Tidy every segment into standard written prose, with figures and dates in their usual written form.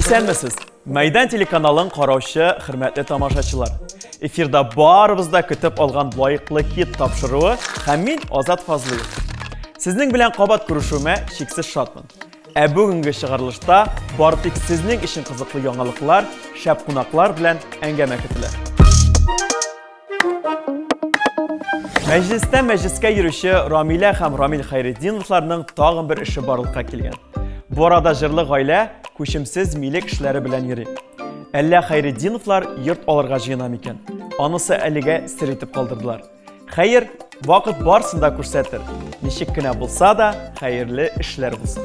İsənmisiz, Meydan telekanalın qaravшы, hürmetli tamaşaçılar. Efirde barımızda kütüp algan layıqlı hit tapşırığı həmin Azat Fazlıyev. Sizning bilan qabat kuruşuma şeksiz şadman. Bugünkü çıkarılışta bartik sizning işin kızıklı yangalıklar, şəp qonaqlar bilan əngəmə ketiler. Meclis'e yürüyüşü Ramile hem Ramil Xayriddinovlarning tağın bir işi barılıqqa kelgan. Bu arada jırlı aile koşumsiz milik işleri bilen yürü. Әллә Xayriddinovlar yurt alırga jıyınam eken. Anısı əlige sir etip kaldırdılar. Xayır, vakit barsında kursettir. Nişik kine bulsa da hayırlı işler bulsun.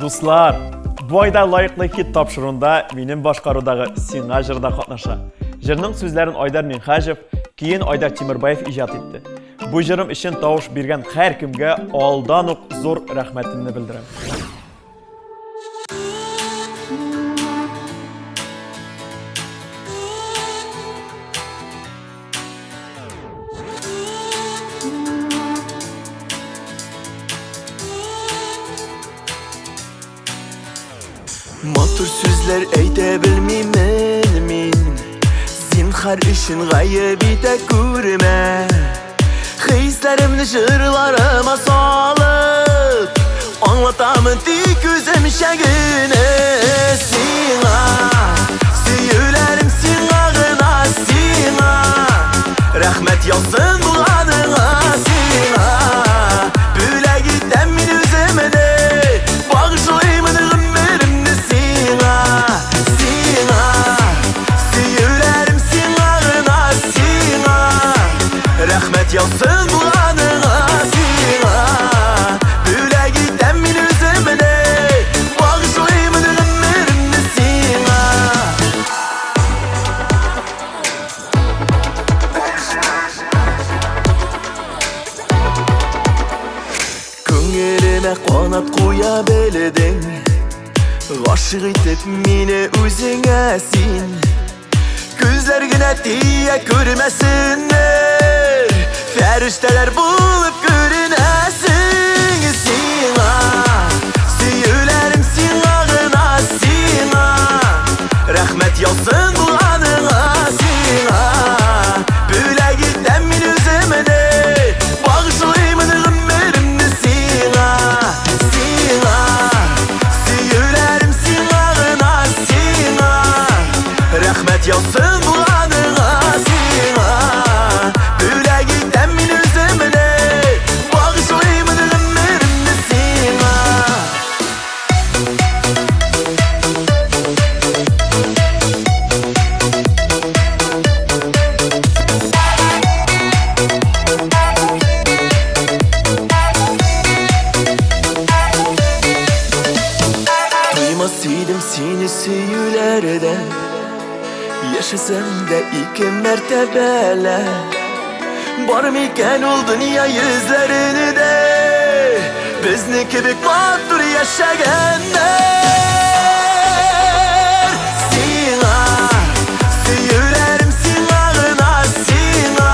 Dostlar, bu ayda layıqlı hit tapşırığında benim başqarudağı Sina jırda qatnaşa. Jırның sözlerin Aydar Minxajev, keyin Aydar Temirbayev ijat etdi. Bu jırım için tavuş bergen her kimge aldan uq zor rahmetimni bildirem. Motor sözler eyte bilmeymen min Zinhar işin gaybi de görme hislerimni jırlarıma salıp anlatamın tek özüm şegine sina Süyülerim sinağına sina Rahmet yazsın bu adına sina Büle gittem min özümüne Bağışlayımın ömrümünü sina Sina Süyülerim sinağına sina Rahmet yazsın bu adına sina Büle gittem min özümüne Bağışlayımın ömrümünü sina Көңіліме қонат қоя білдің Ғашық етіп мені өзіңе сен Көзлергіне тие көрмесінер Фәрештелер болып көрінесің Сина Сүйілерім синағына сина Рахмет yazsın bu adına sina Büle gittem min özümüne Bağışlayımın ömrümünü sina Sina Süyülerim sinağına sina Rahmet yazsın bu adına sina Büle gittem min özümüne Bağışlayımın ömrümünü sina Duymasaydım seni süyülerden Yaşasam da iki mertebele Var mıken ol dünya yüzlerini de Bizniki bir mattur yaşayanlar Sina Süyülerim sinağına sina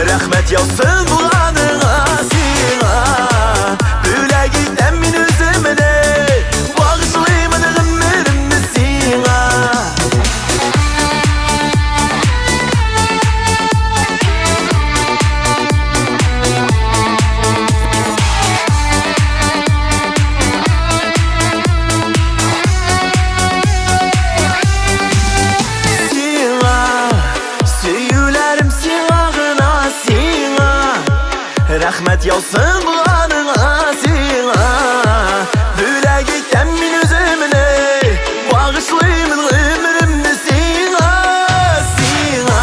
Rahmet yazsın bu adına sina Büle gittem min özümüne Bağışlayımın ömrümünü sina Sina Süyülerim sinağına sina Rahmet yazsın bu adına sina Büle gittem min özümüne Bağışlayımın ömrümünü sina Sina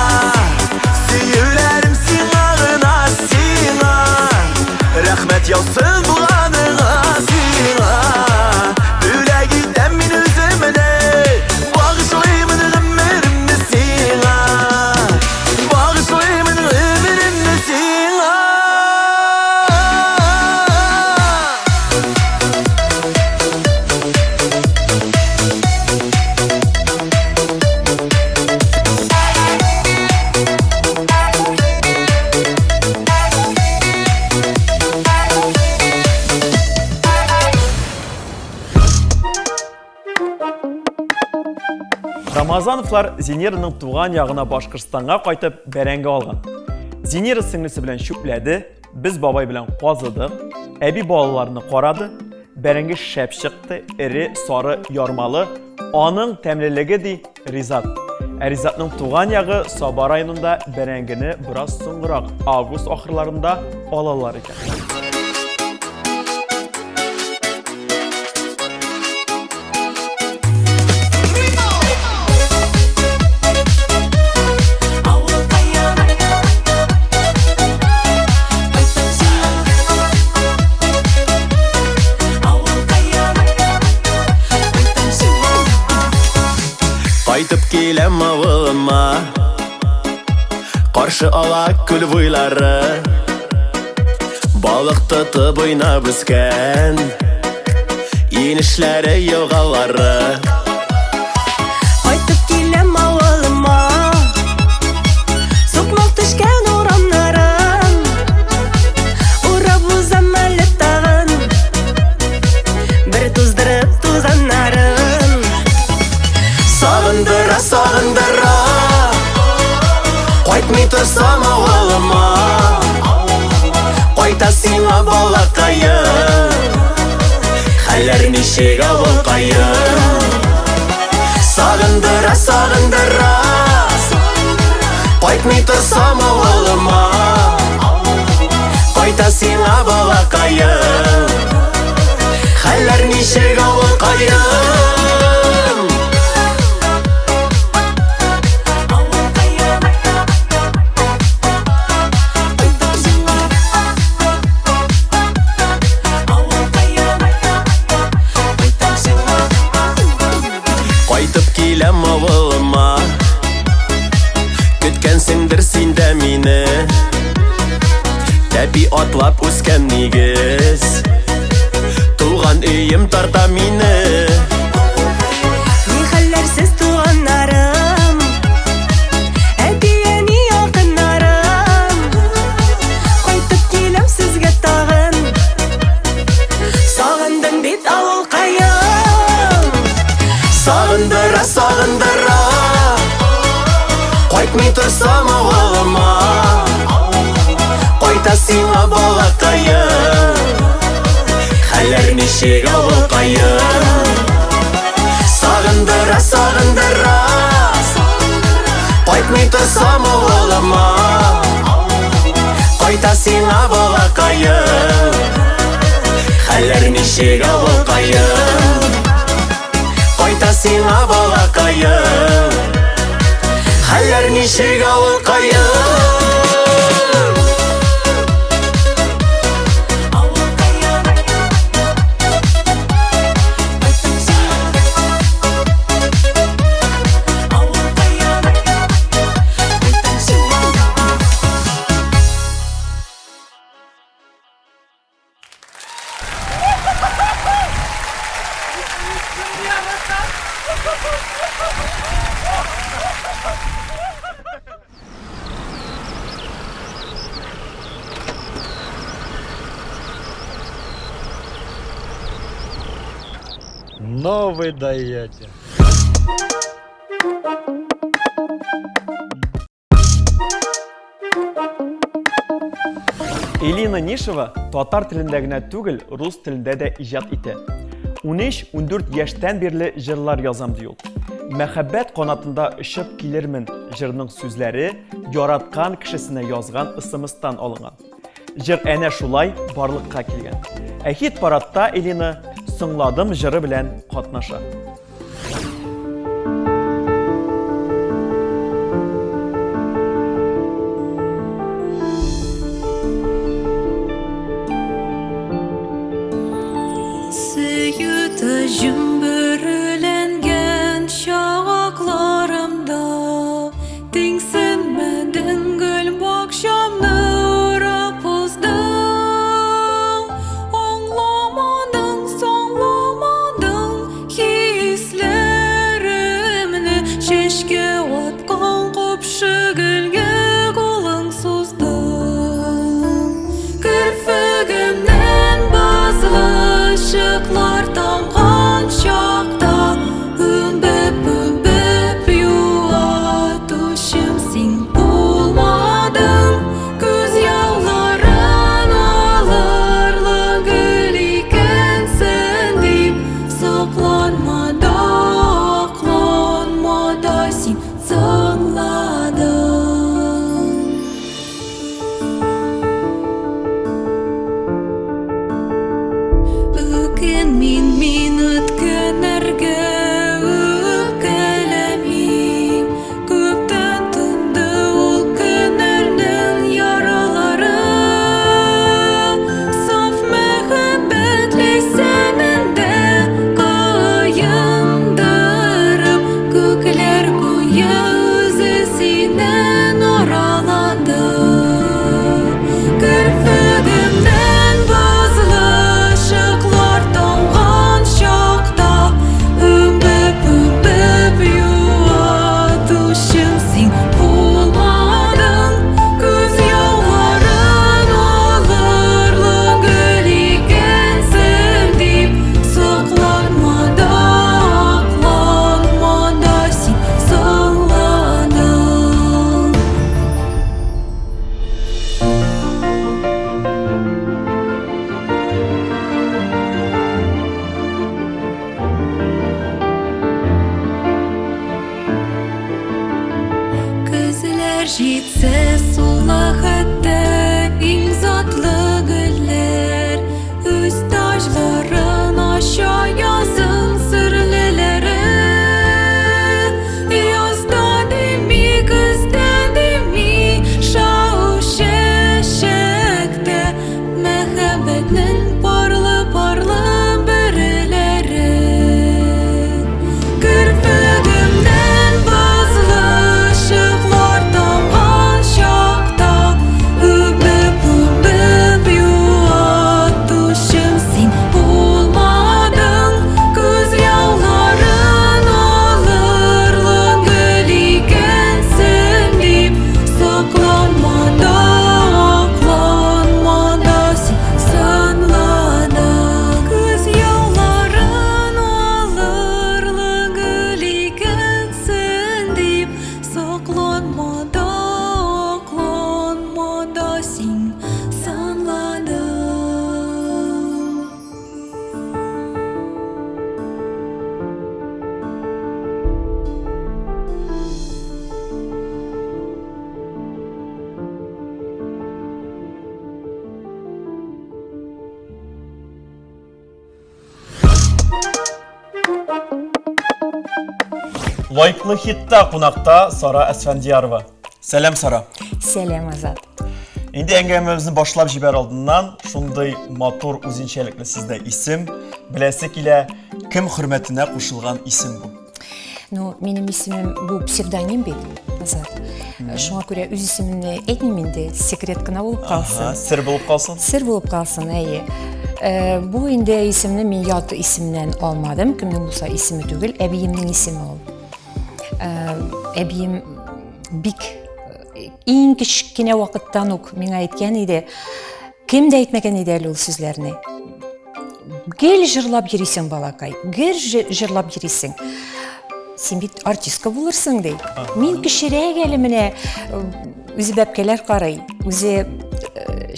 Süyülerim sinağına sina Rahmet yazsın bu adına sina Büle gittem min özümüne Bağışlayımın ömrümünü sina Bağışlayımın ömrümünü sina Рамазановлар Зинираның туған яғына Башқұртстанға қайтып бәрәңге алған. Зинира сіңлісі білән шүпләді, біз бабай білән қазыдық, әби балаларыны қарады, бәрәңге шәп шықты, ірі, сары, ярмалы, аның тәмлілігі дей Ризат. Ризатның туған яғы Саба районында бәрәңгені біраз соңырақ август ақырларында алалар екен. Қайтып келем ауылыма Қаршы ала күл бойлары Балық тұтып ойнап өскен Енішлері елғалары Қайтып келем ауылыма Соқмақ түшкен орамнарым Урап ұзам әлі тағын Бір туздырып тузанарым Сағындыра, сағындыра Қайтмай тұрсам ауылыма ничек авыл кайын Сагындыра, сагындыра Кайтмый торсам авылыма Кайта сиңа балакайым Хәлләр ничек авыл кайын Кайтып киләм авылыма Көткәнсеңдер син дә мине Тәпи атлап үскән нигез Туган өем тарта мине Ни хәлләрсез туганнарым Әти-әни якыннарым Кайтып киләм сезгә тагын Сагындым бит авыл кайын Сагындыра, сагындыра Кайтмый торсам авылыма Кайта сиңа балакайым Хәлләр ничек авыл кайын Сагындыра, сагындыра Кайтмый торсам авылыма Кайта сиңа балакайым Хәлләр ничек авыл кайын Кайта сиңа балакайым Хәлләр ничек авыл кайын Ну вы даете. Элина Нишева татар телендә генә түгел, рус телендә дә иҗат итә. 13-14 яшьтән бирле җырлар язам ди ул. Мәхәббәт канатында очып килермен җырның сүзләре яраткан кешесенә язган ысымыстан алынган. Җыр әнә шулай барлыкка килгән. Ә хит парадта Элина «Соңладым» җыры белән катнаша. Сөюті жүмбірленген шағақларымда Теңсінмәдің гүл бақшамны ұрапыздың Оңламадың, соңламадың хислерімні Шешке атқан қопшы гүлге қолың суздың Кірпігімнен базғы Işıklar tamğanca Житсе сула хәтта иң затлы гөлләр Үз таҗларын ача язым серлеләре Язда дими, көздә дими Шау чәчәктә Мәхәббәтнең парлы-парлы бөреләре Керфегемнән базлы ышыклар тамган чакта Үбеп юатучым син булмадың Күз ялларын алырлык гөл икәнсең дип Сакланмада, акланмада син санлада Күз ялларын алырлык гөл икәнсең дип Сакланмада, акланмада син санлада Лайклы хитта кунакта Сара Әсфәндиярова. Сәлам, Сара. Сәлем, Азат. Инде әңгәмәбезне башлап җибәр алдыннан, шундый матур үзенчәлекле сездә исем, беләсе килә, кем хөрмәтенә кушылган исем бу? Ну, минем исемем бу псевдоним бит, Азат. Шуңа күрә үз исемемне әйтмим инде, секрет кына булып калсын. Сер булып калсын. Сер булып калсын, әйе. Бу инде исемне мин ят исемнән алмадым, кемнең булса исеме түгел, әбиемнең исеме ул. Әбием бик иң кичкенә вакыттан ук миңа әйткән иде, кем дә әйтмәгән иде әле ул сүзләрне. Гел җырлап йөрисең, балакай, гел җырлап йөрисең. Син бит артистка булырсың ди. Мин кечерәк әле менә үзе бәпкәләр карый, үзе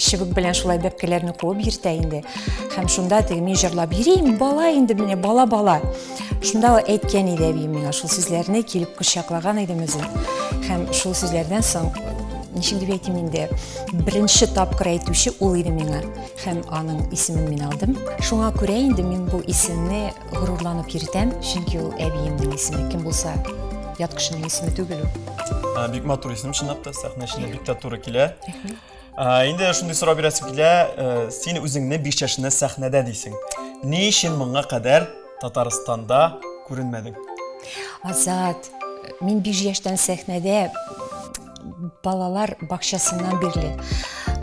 чыбык белән шулай бәпкәләрне куып йөртә инде. Һәм шунда теге мин җырлап йөрим, бала инде менә бала. Шунда әйткән иде әбием миңа шул сүзләрне, килеп кочаклаган идем үзен. Һәм шул сүзләрдән соң ничек дип әйтим инде, беренче тапкыр әйтүче ул иде миңа. Һәм аның исемен мин алдым. Шуңа күрә инде мин бу исемне горурланып йөртәм, чөнки ул әбиемнең исеме. Кем булса, ят кешенең исеме түгел ул. Бик матур исем, чынлап та сәхнә эчендә бик тә туры килә. Инде шундый сорау бирәсем килә, син үзеңне 5 яшында сәхнәдә дисең. Ни өчен моңа кадәр Татарстанда күренмәдең? Азат, мин 5 яшьтән сәхнәдә балалар бакчасыннан бирле.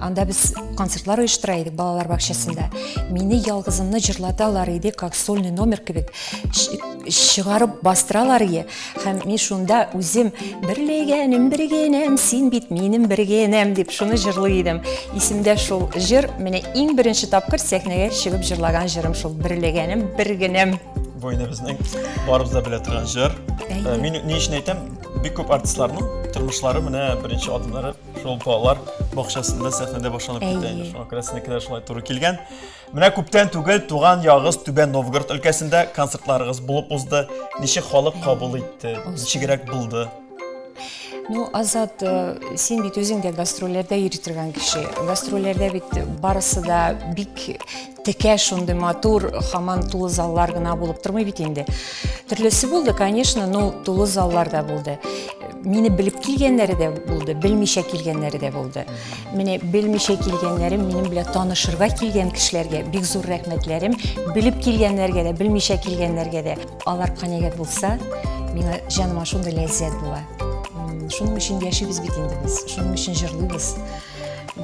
Анда без концертлар оештыра идек балалар бакчасында. Мине ялгызымны җырлаталар иде, как сольный номер кебек. Чыгарып бастыралар иде. Һәм мин шунда үзем бергенем, син бит минем бергенем дип шуны җырлый идем. Исемдә шул җыр, менә иң беренче тапкыр сәхнәгә чыгып җырлаган җырым шул бергенем. Бу инде безнең барыбыз да белә торган җыр. Мин ни өчен әйтәм, бик күп артистларның тормышлары менә беренче адымнары шул балалар бакчасында сәхнәдә башланып китә. Шуңа күрә сезнекеләр шулай туры килгән. Менә күптән түгел туган ягыз Түбән Новгород өлкәсендә концертларыгыз булып узды. Ничек халык кабул итте? Ничегрәк булды? Ну, Азат, син бит үзең дә гастрольләрдә йөри торган кеше. Гастрольләрдә бит барысы да бик текә шундый матур, һаман тулы заллар гына булып тормый бит инде. Төрлесе булды, конечно, но тулы заллар да булды. Мине белеп килгәннәре дә булды, белмичә килгәннәре дә булды. Менә белмичә килгәннәрем, минем белән танышырга килгән кешеләргә бик зур рәхмәтләрем, белеп килгәннәргә дә, белмичә килгәннәргә дә. Алар канәгать булса, миңа җаныма шундый ләззәт була. Шуның өчен яшибез бит инде без, шуның өчен җырлыйбыз.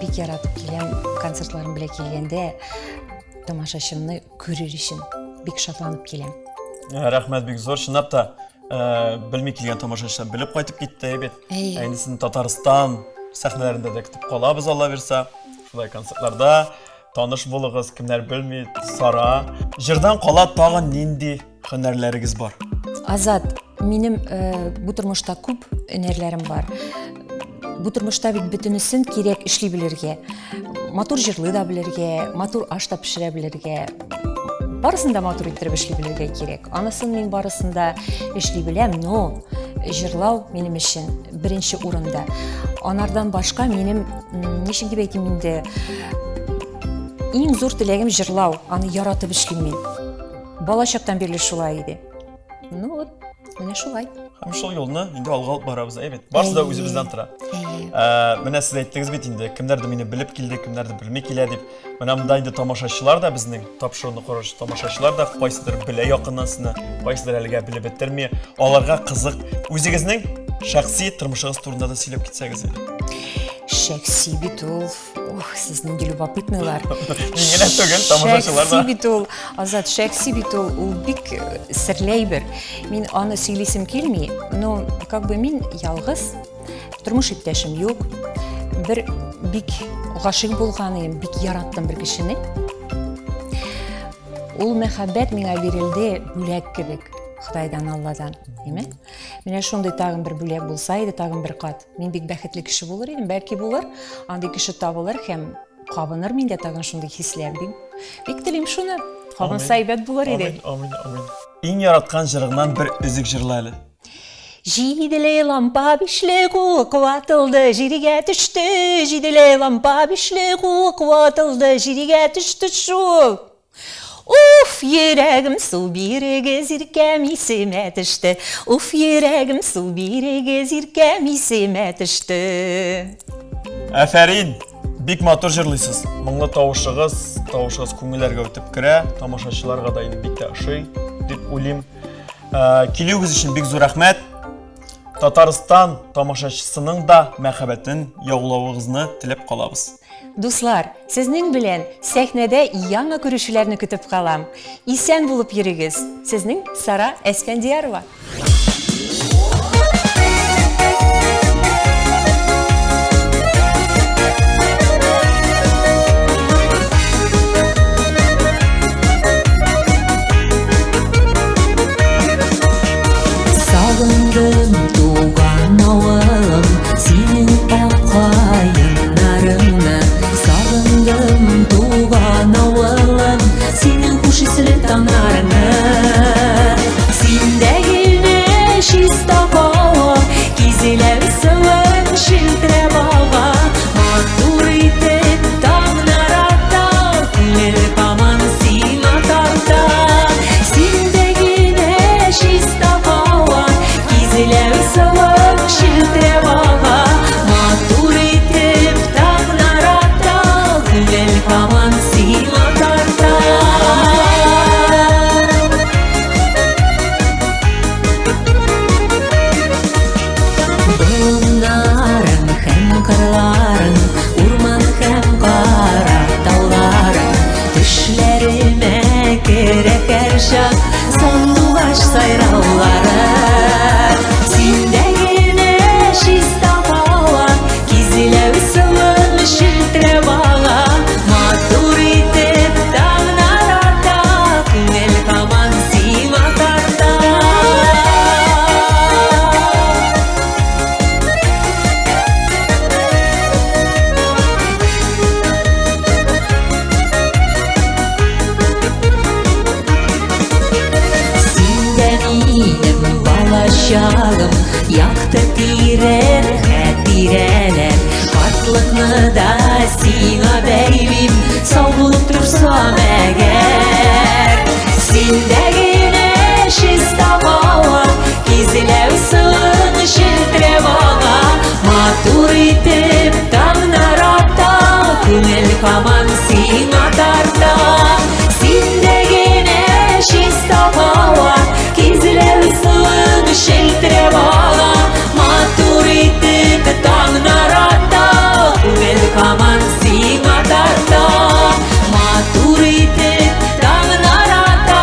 Бик яратып киләм, концертларым белән килгәндә тамашачымны күрер өчен бик шатланып киләм. Рәхмәт бик зур, чынлап та белми килгән тамашачылар белеп кайтып китте бит. Инде син Татарстан сәхнәләрендә дә көтеп калабыз, Алла бирсә. Шулай концертларда таныш булыгыз, кемнәр белми, Сара. Җырдан кала тагын нинди һөнәрләрегез бар? Азат, минем бу тормышта күп һөнәрләрем бар. Бу тормышта бит бөтенесен кирәк эшли белергә. Матур җырлый да белергә, матур аш та пешерә белергә. Барысын да матур иттереп эшли белергә кирәк. Анысын мин барысында эшли беләм, но җырлау минем өчен беренче урында. Анардан башка минем ничек дип әйтим инде, иң зур теләгем җырлау, аны яратып эшлим мин. Бала чактан бирле шулай иде. Ну вот, менә шулай. Һәм шул юлны инде алга алып барабыз, әйбәт. Барысы да үзебездән тора. Менә сез әйттегез бит инде, кемнәрдер мине белеп килде, кемнәрдер белми килә дип. Менә монда инде тамашачылар да безнең тапшыруны караучы тамашачылар да кайсыдыр белә якыннан сезне, кайсыдыр әлегә белеп бетерми. Аларга кызык. Үзегезнең шәхси тормышыгыз турында да сөйләп китсәгез иде. Шәхси бит ул. Ох, сез нинди любопытныйлар. Мин генә түгел, тамашачылар да. Шәхси бит ул. Азат, шәхси бит ул бик серле әйбер. Мин аны сөйлисем килми, но как бы мин ялгыз, тормыш иптәшем юк. Бер бик гашыйк булган идем, бик яраттым бер кешене. Ул мәхәббәт миңа бирелде бүләк кебек. Худайдан, Алладан, деме? Менә шундый тагын бер бүләк булса иде, тагын бер кат. Мин бик бәхетле кеше булыр идем, бәлки булыр. Андый кеше табылыр һәм кабыныр миндә тагын шундый хисләр. Бик телим шуны. Кабынса әйбәт булыр иде. Амин, амин. Иң яраткан җырыңнан бер үзек җырла әле. Җиделе лампа бишле куык ватылды, җиргә төште. Җиделе лампа бишле куык ватылды, җиргә төште шул. Уф, йөрәгем су бирегез иркәм исемә төште. Уф, йөрәгем су бирегез иркәм исемә төште. Афәрин, бик матур җырлыйсыз. Моңлы тавышыгыз күңелләргә үтеп керә, тамашачыларга да инде бик тә ошый дип уйлыйм. Килүегез өчен бик зур рәхмәт. Татарстан тамашачысының да мәхәббәтен яулавыгызны теләп калабыз. Дуслар, сезнең белән сәхнәдә яңа күрешүләрне көтеп калам. Исән булып йөрегез. Сезнең Сара Әсфәндиярова. Сагындым туган авылым, синең аккаеннарыңны. Сагындым туган авылым, синең хуш исле таңнарыңны. Синдәгелне чиста һава, кизеләр сылың шилтәрә бага. Матур итеп таңнар ата, күңел каман сиңа тарта. Синдәгелне чиста һава, кизеләр сылың шилтәрә бага. Матур итеп таңнар ата, күңел каман сиңа тарта. Болыннарың һәм кырларың, урман һәм кара тауларың. Төшләремә керә һәр чак сандугач сайраулары. Синдәгелне чиста һава, кизеләр сылың шилтәрә бага. Матур итеп таңнар ата, күңел каман сиңа тарта. Синдә минем балачагым, якты тирән хәтирәләр. Картлыкны да сиңа бәйлим, сау булып торсам әгәр. Синдәгелне чиста һава, кизеләр сылың шилтәрә бага. Матур итеп таңнар ата, күңел каман сиңа тарта. Синдәгелне чиста һава, кизеләр сылың шилтәрә бага. Матур итеп таңнар ата, күңел каман сиңа тарта. Матур итеп таңнар ата,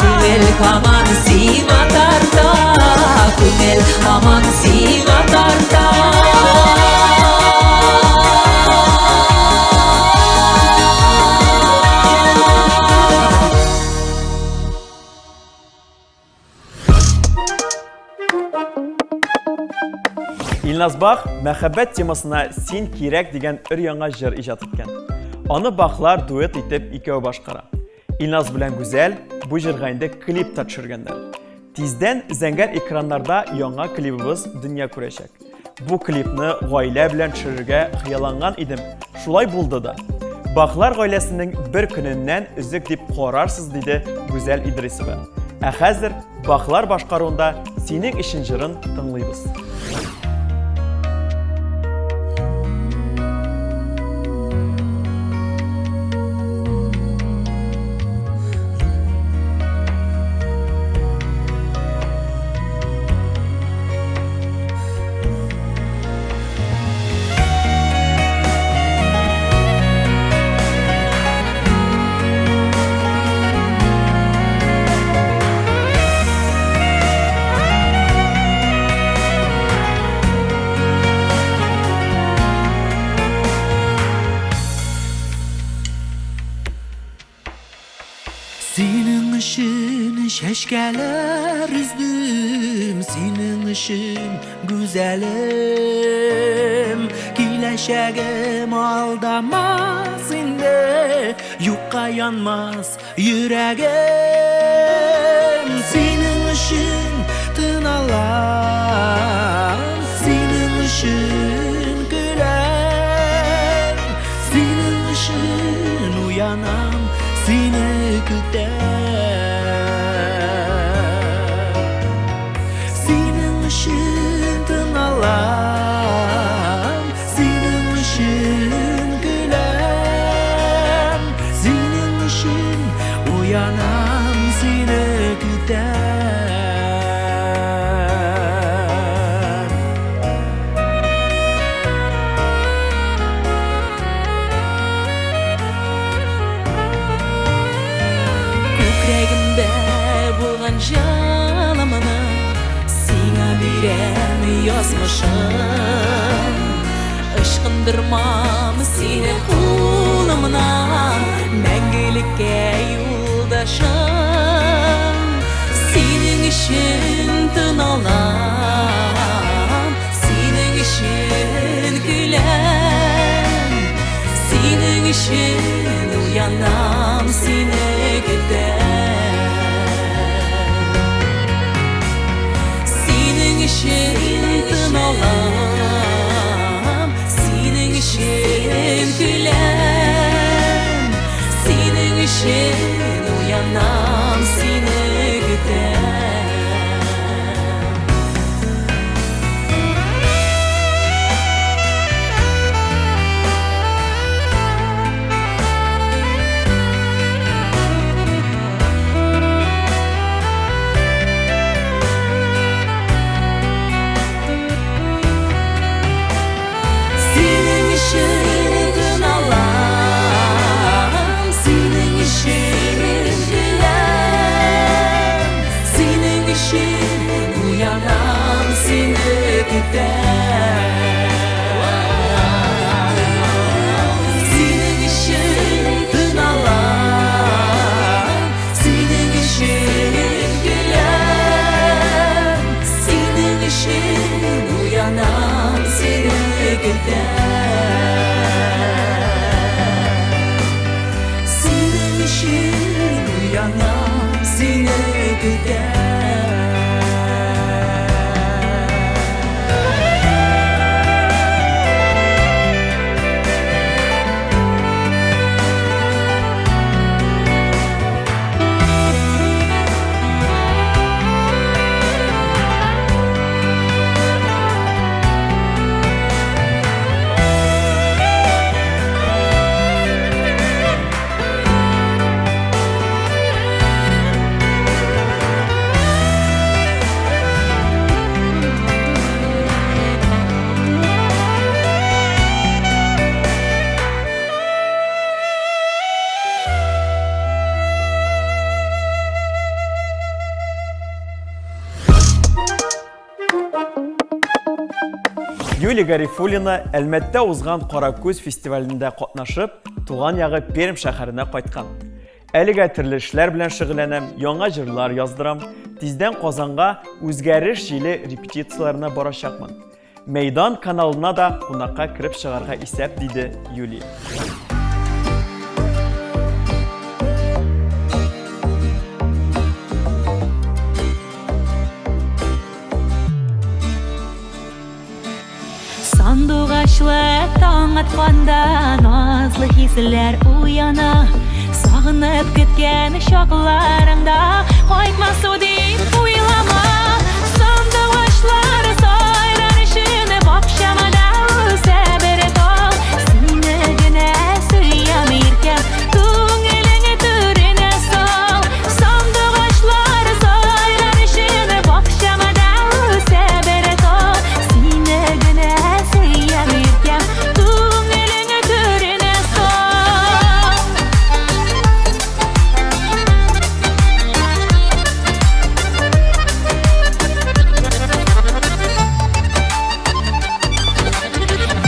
күңел каман сиңа тарта. Күңел каман сиңа тарта. Илназ Бах мәхәббәт темасына «Син кирәк» дигән өр-яңа җыр иҗат иткән. Аны Бахлар дуэт итеп икәү башкара. Илназ белән Гүзәл бу җырга инде клип та төшергәннәр. Тиздән зәңгәр экраннарда яңа клибыбыз дөнья күрәчәк. bu klipni гаилә белән төшерергә хыялланган идем. Шулай булды да. Баклар гаиләсенең бер көненнән үзек дип карарсыз диде Гүзәл Идрисова. Ә хәзер Баклар башкаруында синең ишин җырын тыңлыйбыз. Senin ışın şeşkeler üzdüm, senin ışın güzelim. Kileşegim aldamaz indi, yukka yanmaz yüreğim. Senin ışın tınalar, senin ışın güler, senin ışın uyanam, seni güder. Senin ışın tınalar, senin ışın güler, senin ışın uyanam, seni güder. Yüreğimde bulgan canımını sana birem yazmışım. Işkındırmam seni kulumuna, мәңгелекке yoldaşım. Senin için tın alam, senin için gülem, senin için uyanam, seni gider. Senin için tın alam, senin için gülem, senin için uyanam, seni gider. Senin için gün alam, senin için gülem, senin için uyanam, seni gider. Senin için gün alam, senin için gülem, senin için uyanam, seni gider. Senin için uyanam, seni gider. Юлия Гарифуллина Әлмәттә узган Каракүз фестивалендә катнашып, туган ягы Пермь шәһәренә кайткан. Әлегә төрле эшләр белән шөгыльләнәм, яңа җырлар яздырам, тиздән Казанга үзгәреш җиле репетицияләренә барачакмын. Мәйдан каналына да кунакка кирип чыгарга исәп диде Юлия. Башлап таң атқанда назлы хисләр уяна. Сагынып көткән чакларыңда кайтмасу дип уйлама. Сандугачлар сайрар өчен бакчамда үсә бер тал. Сине генә сөям иркәм, күңелеңне түренә сал. Сандугачлар сайрар өчен бакчамда үсә бер тал. Сине генә сөям иркәм, күңелеңне түренә сал.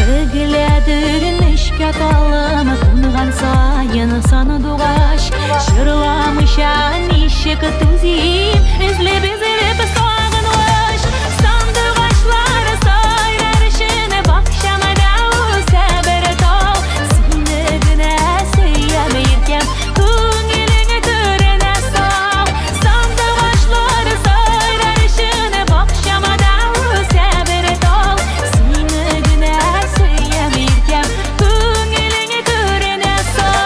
Бөгеләдегін ішке талымы Күнған сайын сандуғаш Жырламыша нишек түзейм Үзлеп сағыныш. Сандуғашлар сайрар өчен бакчамда үсә бер тал. Сине генә сөям иркәм, күңелеңне түренә сал. Сандуғашлар сайрар өчен бакчамда үсә бер тал. Сине генә сөям иркәм, күңелеңне түренә сал.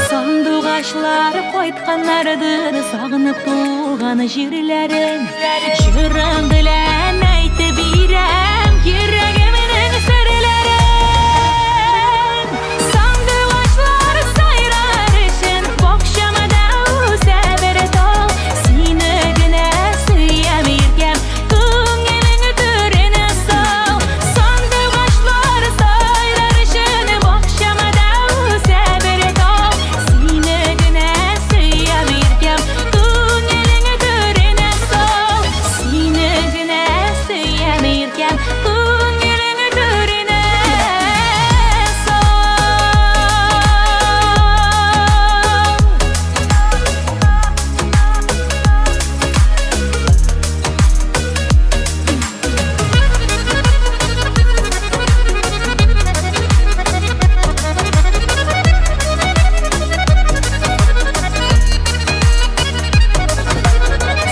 Сандугачлар кайтканнардыр сагынып туган җирләрен. Җырым белән әйтеп бирәм йөрәгемнең серләрен. Сандугачлар сайрар өчен бакчамда үсә бер тал. Сине генә сөям иркәм, күңелеңне түренә сал. Сандугачлар сайрар өчен бакчамда үсә бер тал. Сине генә сөям иркәм, күңелеңне түренә сал. Сине генә сөям иркәм, күңелеңне түренә сал.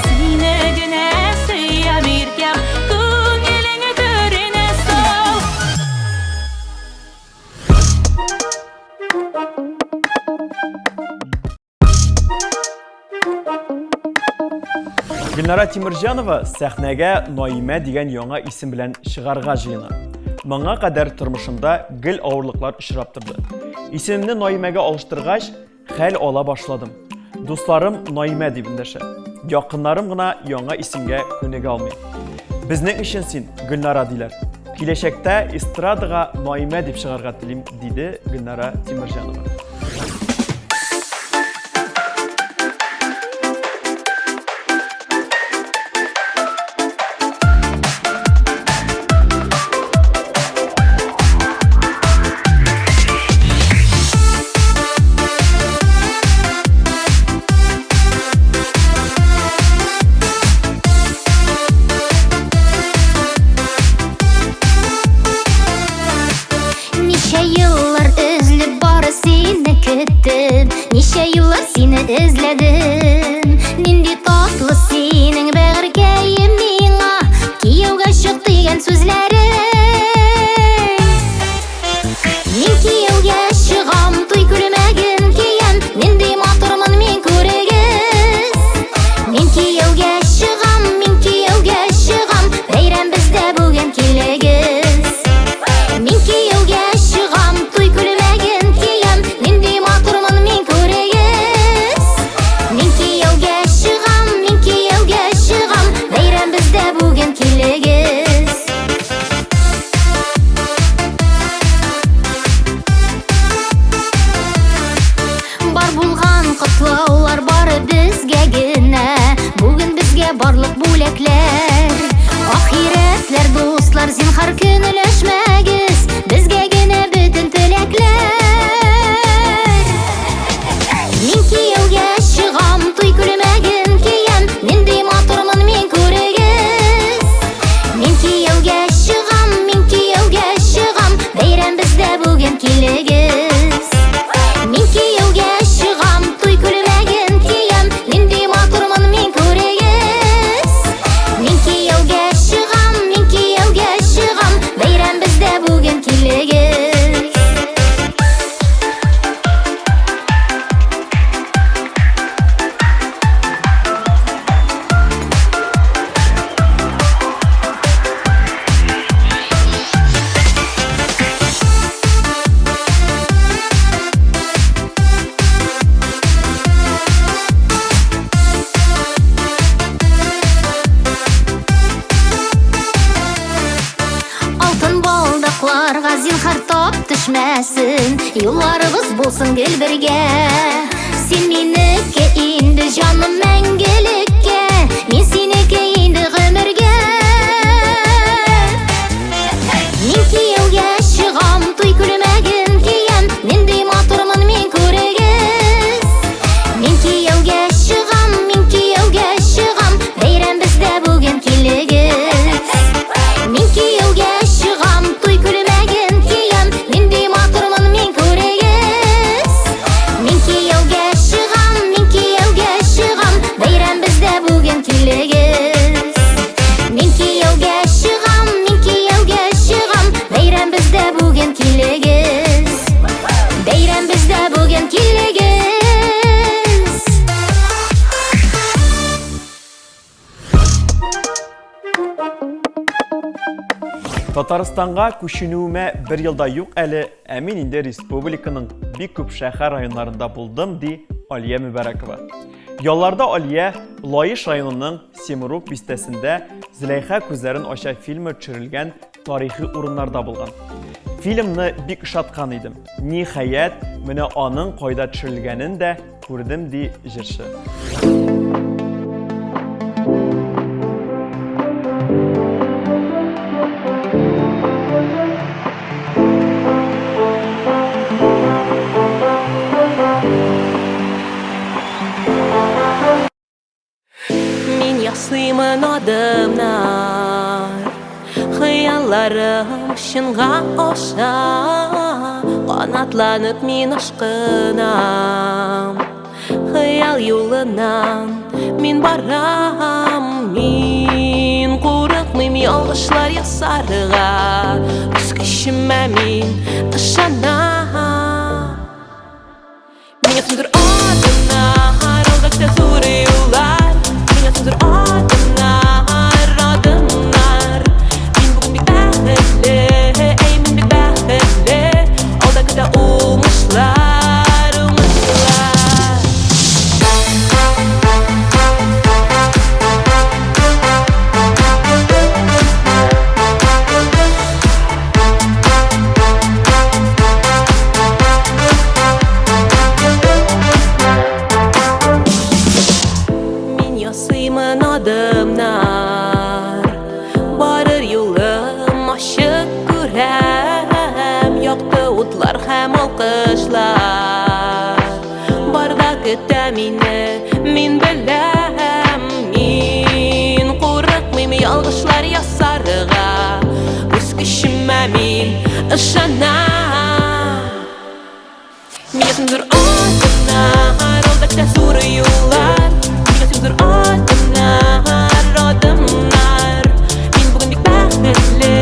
Сине генә сөям иркәм, күңелеңне түренә сал. Гөлнара Тимирҗанова сәхнәгә Наимә дигән яңа исем белән чыгарга җыена. Моңа кадәр тормышымда гел авырлыклар очрап торды. Исемне Наимәгә алыштыргач, хәл ала башладым. Дусларым Наимә дип эндәшә. Якыннарым гына яңа исемгә күнегә алмый. Безнең өчен син Гөлнара диләр. Киләчәктә эстрадага Наимә дип чыгарга телим, диде Гөлнара Тимирҗанова. Ничә еллар эзләп бары сине көттем, ничә еллар сине эзләдем. Нинди татлы синең бәгыркәем миңа, кияүгә чык дигән сүзләрең. Мин кияүгә чыгам, туй күлмәген киям, нинди матурмын мин күрегез. Мин кияүгә чыгам, бәйрәм бездә бүген килегез. Мин кияүгә чыгам, туй күлмәген киям, нинди матурмын мин күрегез. Мин кияүгә чыгам, бәйрәм бездә бүген килегез. Бар булган котлаулар бары безгә генә, бүген безгә барлык бүләкләр. Ахирәтләр, дуслар, зинһар көнләшмәгез, безгә генә бөтен теләкләр. Мин кияүгә чыгам, туй күлмәген etmesin, yollarımız bulsun gel birge. Sen menike indi canım мәңгелекке, мен сенікі енді ғұмырге. Мен күйеуге шығам, той күлмәгін киям, нендей матырмын мен көрегіз. Мен күйеуге шығам, бәйрәм бізде бүгін келегіз. Мен күйеуге шығам, той күлмәгін киям, нендей матырмын мен көрегіз. Мен күйеуге шығам, бәйрәм бізде бүгін келегіз. Мен күйеуге шығам, бәйрәм бізде бүгін келегіз. Бәйрәм бізде бүгін келегіз. Татарстанга күченүемә 1 елда юк әле, ә мин инде республиканың бик күп шәһәр районнарында булдым, ди Алия Мүбәрәкова. Ялларда Алия Лаиш районының Семрук бистәсендә Зөләйха күзләрен ача фильмы төшерелгән тарихи урыннарда булган. Фильмны бик ошаткан идем. Ниһаять, менә аның кайда төшерелгәнен дә күрдем, ди җырчы. Мен ясыймын адымнар, хыялларым шынға аша, қанатланып мен ашқынам. Хыял юлынан мен барам, мен қорықмайм ялғышлар ясарыға, өз күшіме мен ышанам. Меня сүндір адымнар, алдакта зор юллар. Меня сүндір адымнар, мен бүгін бик бәхетле, мен бик бәхетле. Алдакта умышлар, Мен ясыймын адымнар, барыр юлым ашық күрәм. Яқты утлар һәм алқышлар, барда көтә мине, мен беләм. Мен қорықмайм ялғышлар ясарыға, үз күшіме мен ышанам. Меня сүндір адымнар, алдакта зор юллар. Меня сүндір адымнар, мен бүгін бик бәхетле,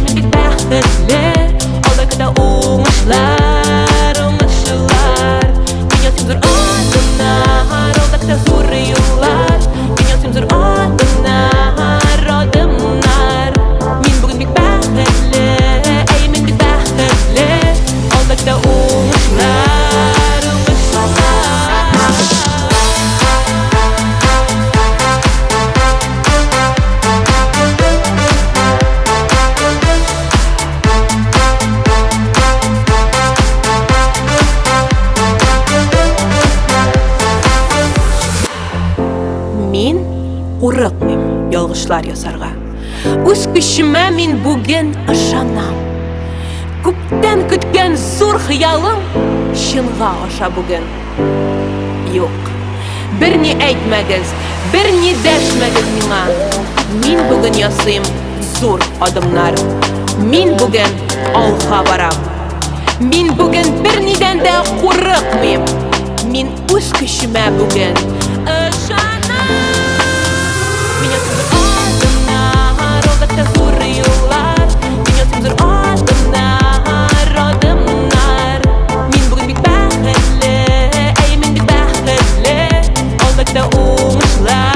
мен бик бәхетле. Алдакта уңышлар. Меня сүндір адымнар, алдакта зор юллар. Меня сүндір адымнар, мен бүгін бик бәхетле, мен бик бәхетле. Алдакта уңышлар. Мен қорықмайм ялғышлар ясарға, өз күшіме мен бүгін ышанам. Көптен күткен зор хыялым шынға аша бүгін. Yok, bir ni әйтмәгез, bir ni дәшмәгез миңа. Мен бүгін ясыйм зор адымнар, мен бүгін алға барам. Мен бүгін bir нидән дә қорықмайм, мен өз күшіме бүгін ышанам. Меня сүндір адымнар, алдакта зор юллар. Меня сүндір адымнар, мен бүгін бик бәхетле, мен бик бәхетле. Алдакта уңышлар.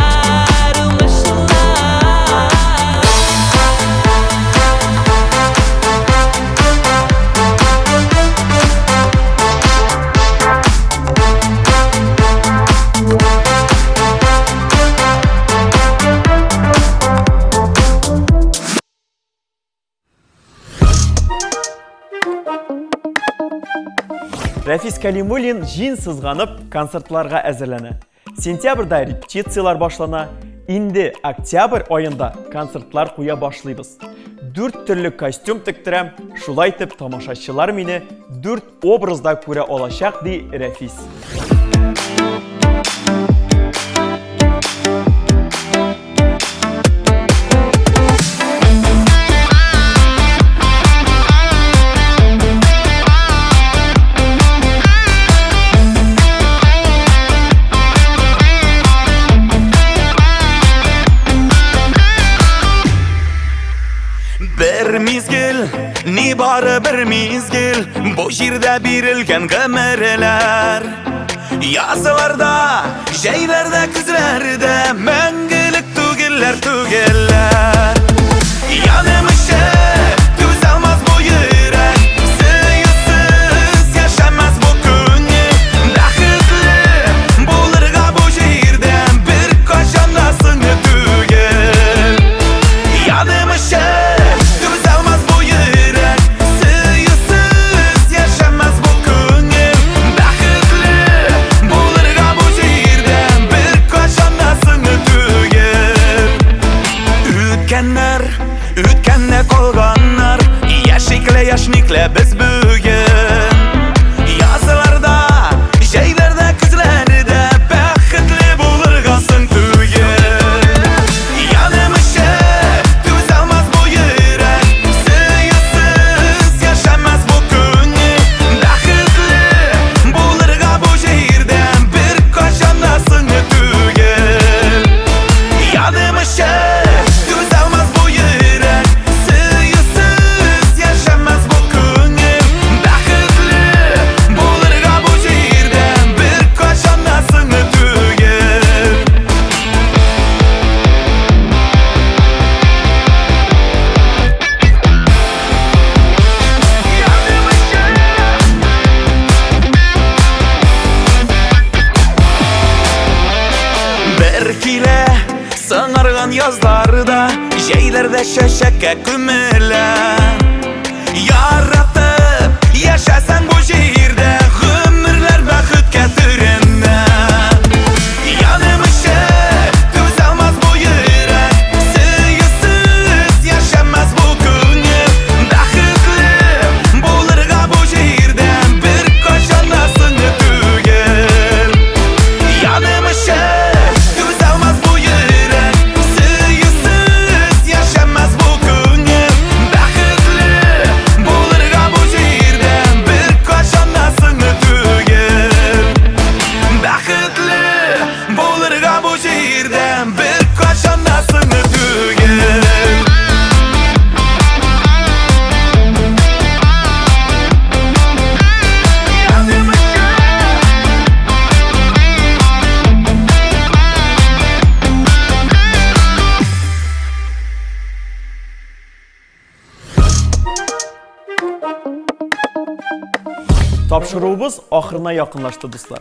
Рәфис Кәлимуллин җин сызганып концертларга әзерләнә. Сентябрьдә репетициялар башлана, инде октябрь аенда концертлар куя башлыйбыз. 4 төрле костюм тектерәм, шулай итеп тамашачылар мине 4 образда күрә алачак, ди Рәфис. Bir mizgil, ni bari bir mizgil, bu jirde birilgen gömereler. Yazılarda, şeylerde, küzlerde, mengilik tugiller tugiller. Yanımışı, düzelmez bu yürek, sıyısız yaşamaz bu günü. Dakıklı, bulurga bu jirden, bir kaşanda sını tugel. Yanımışı, Ütkenle kolganlar, yaşnikle biz bugün. Yazılarda, şeylerde, küzlerde, bəxtli bulurgasın tügün. Yanımışı, düzelmez bu yürek, sıyısız yaşamaz bu günü. Bəxtli bulurga bu şehirden, bir kaşandasın tügün. Yanımışı, Berkile sığargan yazlarda, şeylerde şeşeke kümele. Yaratıp yaşasan bu şehirde, ömürler vakit getirene. Yanımışı, düzelmez bu yürek, sıyısız yaşamaz bu günü. Dakıklı, bulurga bu şehirden, bir kaşandasın tügel. Yanımışı, Тапшыруыбыз ахырына якынлашты, дуслар.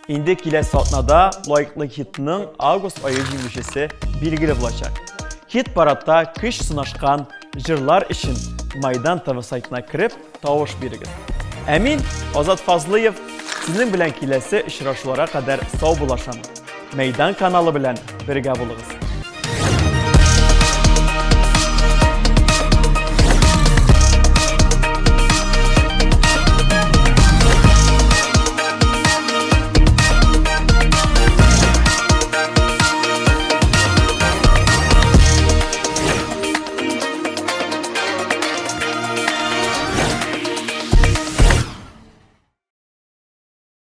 Инде киләсе атнада лайыклы хитның август айы җиңүчесе билгеле булачак. Хит парадта көч сынашкан җырлар өчен Майдан ТВ сайтына кирип тавыш бирегез. Ә мин, Азат Фазлыев, сезнең белән киләсе очрашуларга кадәр сау булашам. Мәйдан каналы белән бергә булыгыз.